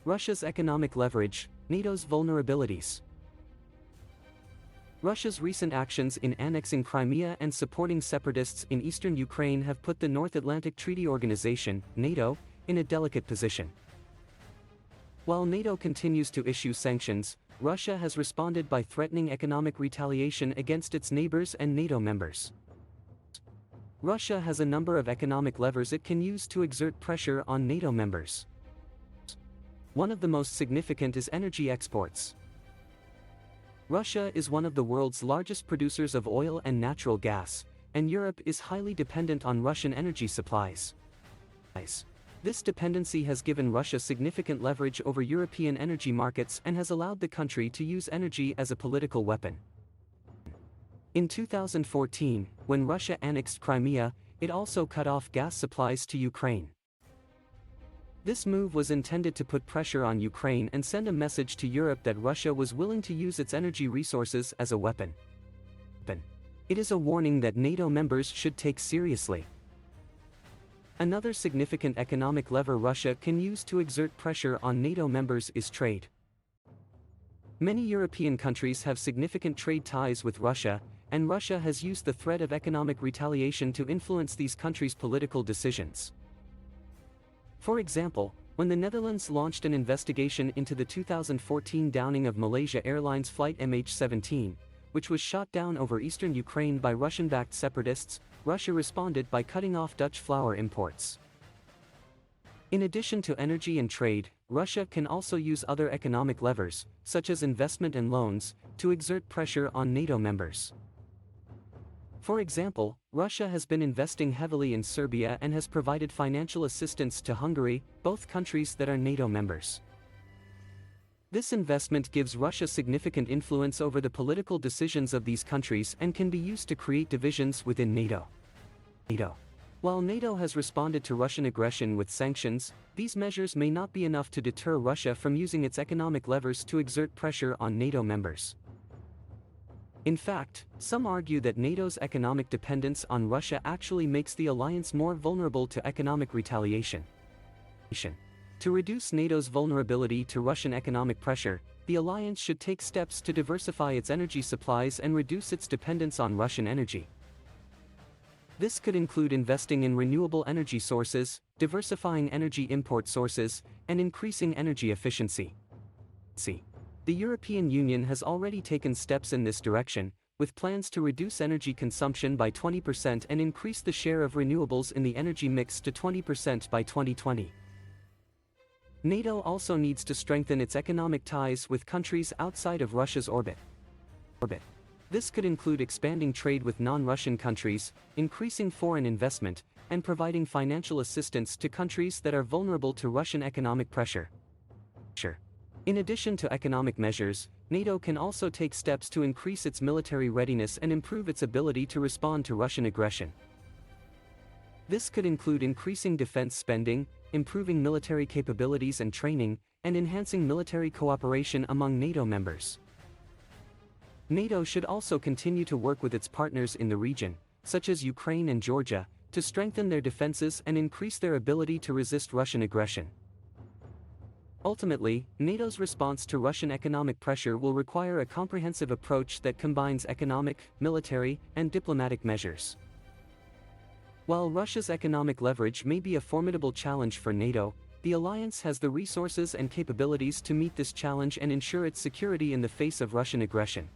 Russia's economic leverage, NATO's vulnerabilities. Russia's recent actions in annexing Crimea and supporting separatists in eastern Ukraine have put the North Atlantic Treaty Organization, NATO, in a delicate position. While NATO continues to issue sanctions, Russia has responded by threatening economic retaliation against its neighbors and NATO members. Russia has a number of economic levers it can use to exert pressure on NATO members. One of the most significant is energy exports. Russia is one of the world's largest producers of oil and natural gas, and Europe is highly dependent on Russian energy supplies. This dependency has given Russia significant leverage over European energy markets and has allowed the country to use energy as a political weapon. In 2014, when Russia annexed Crimea, it also cut off gas supplies to Ukraine. This move was intended to put pressure on Ukraine and send a message to Europe that Russia was willing to use its energy resources as a weapon. It is a warning that NATO members should take seriously. Another significant economic lever Russia can use to exert pressure on NATO members is trade. Many European countries have significant trade ties with Russia, and Russia has used the threat of economic retaliation to influence these countries' political decisions. For example, when the Netherlands launched an investigation into the 2014 downing of Malaysia Airlines flight MH17, which was shot down over eastern Ukraine by Russian-backed separatists, Russia responded by cutting off Dutch flour imports. In addition to energy and trade, Russia can also use other economic levers, such as investment and loans, to exert pressure on NATO members. For example, Russia has been investing heavily in Serbia and has provided financial assistance to Hungary, both countries that are NATO members. This investment gives Russia significant influence over the political decisions of these countries and can be used to create divisions within NATO. While NATO has responded to Russian aggression with sanctions, these measures may not be enough to deter Russia from using its economic levers to exert pressure on NATO members. In fact, some argue that NATO's economic dependence on Russia actually makes the alliance more vulnerable to economic retaliation. To reduce NATO's vulnerability to Russian economic pressure, the alliance should take steps to diversify its energy supplies and reduce its dependence on Russian energy. This could include investing in renewable energy sources, diversifying energy import sources, and increasing energy efficiency. The European Union has already taken steps in this direction, with plans to reduce energy consumption by 20% and increase the share of renewables in the energy mix to 20% by 2020. NATO also needs to strengthen its economic ties with countries outside of Russia's orbit. This could include expanding trade with non-Russian countries, increasing foreign investment, and providing financial assistance to countries that are vulnerable to Russian economic pressure. In addition to economic measures, NATO can also take steps to increase its military readiness and improve its ability to respond to Russian aggression. This could include increasing defense spending, improving military capabilities and training, and enhancing military cooperation among NATO members. NATO should also continue to work with its partners in the region, such as Ukraine and Georgia, to strengthen their defenses and increase their ability to resist Russian aggression. Ultimately, NATO's response to Russian economic pressure will require a comprehensive approach that combines economic, military, and diplomatic measures. While Russia's economic leverage may be a formidable challenge for NATO, the alliance has the resources and capabilities to meet this challenge and ensure its security in the face of Russian aggression.